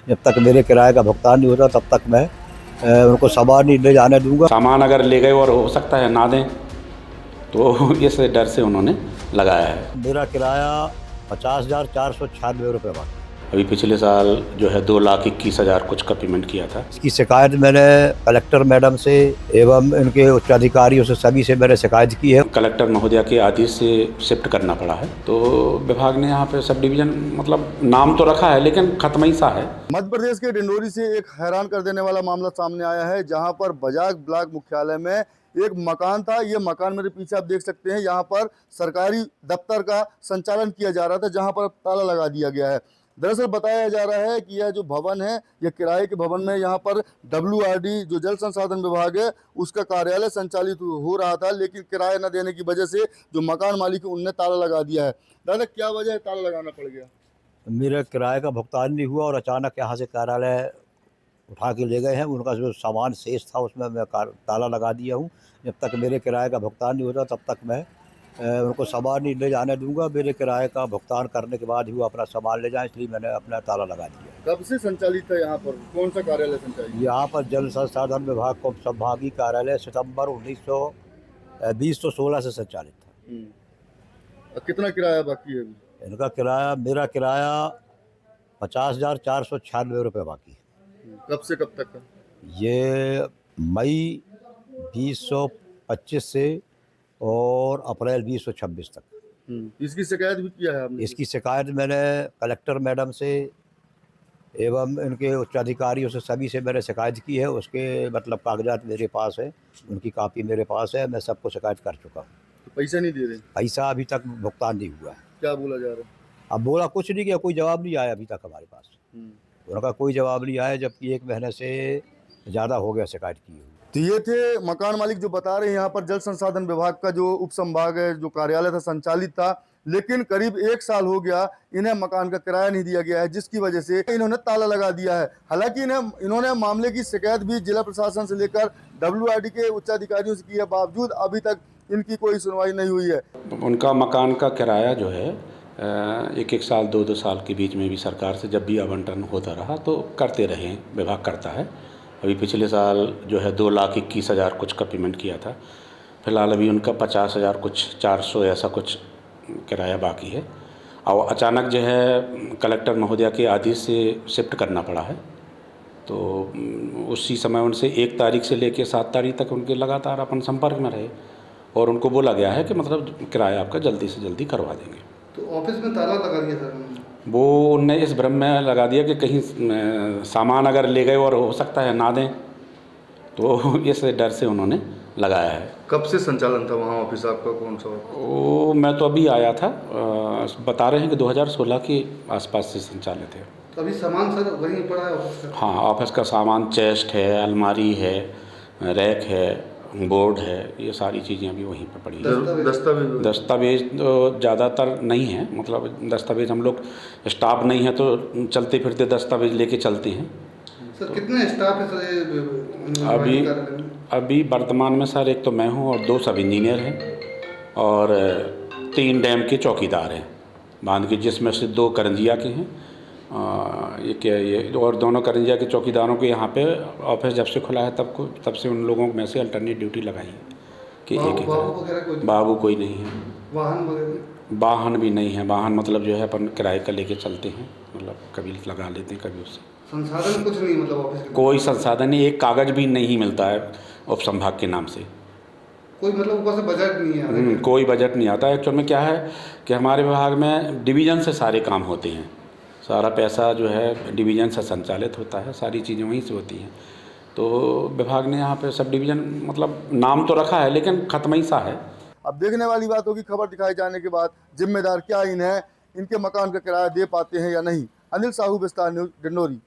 जब तक मेरे किराए का भुगतान नहीं होता तब तक मैं उनको सामान नहीं ले जाने दूंगा। सामान अगर ले गए और हो सकता है ना दें, तो इस डर से उन्होंने लगाया है। मेरा किराया 50,496 रुपये बाकी। अभी पिछले साल जो है 2,21,000 कुछ का पेमेंट किया था। इसकी शिकायत मैंने कलेक्टर मैडम से एवं इनके उच्चाधिकारियों से सभी से मैंने शिकायत की है। कलेक्टर महोदया के आदेश से शिफ्ट करना पड़ा है, तो विभाग ने यहाँ पे सब डिवीज़न मतलब नाम तो रखा है लेकिन खत्म ही सा है। मध्य प्रदेश के डिंडोरी से एक हैरान कर देने वाला मामला सामने आया है, जहां पर बजाज ब्लॉक मुख्यालय में एक मकान था। ये मकान मेरे पीछे आप देख सकते हैं, यहाँ पर सरकारी दफ्तर का संचालन किया जा रहा था, जहां पर ताला लगा दिया गया है। दरअसल बताया जा रहा है कि यह जो भवन है, यह किराए के भवन में यहाँ पर WRD जो जल संसाधन विभाग है उसका कार्यालय संचालित हो रहा था, लेकिन किराया न देने की वजह से जो मकान मालिक है उनने ताला लगा दिया है। दादा, क्या वजह है ताला लगाना पड़ गया? मेरे किराए का भुगतान नहीं हुआ और अचानक यहाँ से कार्यालय उठा के ले गए हैं। उनका जो सामान शेष था उसमें मैं ताला लगा दिया हूँ। जब तक मेरे किराए का भुगतान नहीं होता तब तक मैं उनको सामान नहीं ले जाने दूंगा। मेरे किराए का भुगतान करने के बाद ही वो अपना सामान ले जाएं, इसलिए मैंने अपना ताला लगा दिया। कब से संचालित है यहाँ पर? कौन सा कार्यालय संचालित? यहाँ पर जल संसाधन विभाग को संभागीय कार्यालय सितंबर 1916 से संचालित था। कितना किराया बाकी है अभी? इनका किराया, मेरा किराया 50,496 रुपये बाकी है। कब से कब तक का? ये मई 2025 से और अप्रैल 2026 तक। इसकी शिकायत भी किया है आपने? इसकी शिकायत मैंने कलेक्टर मैडम से एवं इनके उच्चाधिकारियों से सभी से मैंने शिकायत की है। उसके मतलब कागजात मेरे पास है, उनकी कापी मेरे पास है। मैं सबको शिकायत कर चुका हूँ। तो पैसा नहीं दे रहे? पैसा अभी तक भुगतान नहीं हुआ है। क्या बोला जा रहा है? अब बोला कुछ नहीं किया, कोई जवाब नहीं आया अभी तक हमारे पास। उनका कोई जवाब नहीं आया, जबकि 1 महीने से ज़्यादा हो गया शिकायत की हुई। तो ये थे मकान मालिक जो बता रहे हैं यहाँ पर जल संसाधन विभाग का जो उप संभाग है, जो कार्यालय था, संचालित था, लेकिन करीब 1 साल हो गया इन्हें मकान का किराया नहीं दिया गया है, जिसकी वजह से इन्होंने ताला लगा दिया है। हालांकि इन्होंने मामले की शिकायत भी जिला प्रशासन से लेकर WRD के उच्चाधिकारियों से की है, बावजूद अभी तक इनकी कोई सुनवाई नहीं हुई है। उनका मकान का किराया जो है 1-1 साल 2-2 साल के बीच में भी सरकार से जब भी आवंटन होता रहा तो करते रहे, विभाग करता है। अभी पिछले साल जो है 2,21,000 कुछ का पेमेंट किया था। फिलहाल अभी उनका 50,000 कुछ 400 ऐसा कुछ किराया बाकी है, और अचानक जो है कलेक्टर महोदया के आदेश से शिफ्ट करना पड़ा है। तो उसी समय उनसे 1 तारीख से लेकर 7 तारीख तक उनके लगातार अपन संपर्क में रहे, और उनको बोला गया है कि मतलब किराया आपका जल्दी से जल्दी करवा देंगे। तो ऑफिस में ताला लगा दिया सर? वो उनने इस भ्रम में लगा दिया कि कहीं सामान अगर ले गए और हो सकता है ना दें, तो इस डर से उन्होंने लगाया है। कब से संचालन था वहाँ ऑफिस आपका? कौन सा? वो मैं तो अभी आया था, बता रहे हैं कि 2016 के आसपास से संचालित है। तो अभी सामान सर वहीं पड़ा है ऑफिस का? हाँ, ऑफिस का सामान, चेस्ट है, अलमारी है, रैक है, बोर्ड है, ये सारी चीज़ें अभी वहीं पर पड़ी हैं। दस्तावेज तो ज़्यादातर नहीं है, मतलब दस्तावेज हम लोग स्टाफ नहीं है तो चलते फिरते दस्तावेज लेके चलते हैं। सर कितने स्टाफ है सर? अभी वर्तमान में सर एक तो मैं हूँ और 2 सब इंजीनियर हैं और 3 डैम के चौकीदार हैं बांध के, जिसमें से 2 करंजिया के हैं। ये और दोनों करंजिया के चौकीदारों के यहाँ पे ऑफिस जब से खुला है तब से उन लोगों में से अल्टरनेट ड्यूटी लगाई है कि बाबू कोई नहीं है। वाहन भी नहीं है। वाहन मतलब जो है अपन किराए का लेके चलते हैं, मतलब कभी लगा लेते हैं, कभी उससे। संसाधन कुछ नहीं, मतलब ऑफिस कोई संसाधन नहीं, एक कागज़ भी नहीं मिलता है उप संभाग के नाम से। कोई मतलब ऊपर से बजट नहीं है? कोई बजट नहीं आता। एक्चुअल में क्या है कि हमारे विभाग में डिवीज़न से सारे काम होते हैं, सारा पैसा जो है डिवीज़न से संचालित होता है, सारी चीज़ें वहीं से होती हैं। तो विभाग ने यहाँ पे सब डिवीज़न मतलब नाम तो रखा है लेकिन खत्म ही सा है। अब देखने वाली बात होगी खबर दिखाए जाने के बाद जिम्मेदार क्या इन्हें इनके मकान का किराया दे पाते हैं या नहीं। अनिल साहू, विस्तार न्यूज़, डिंडोरी।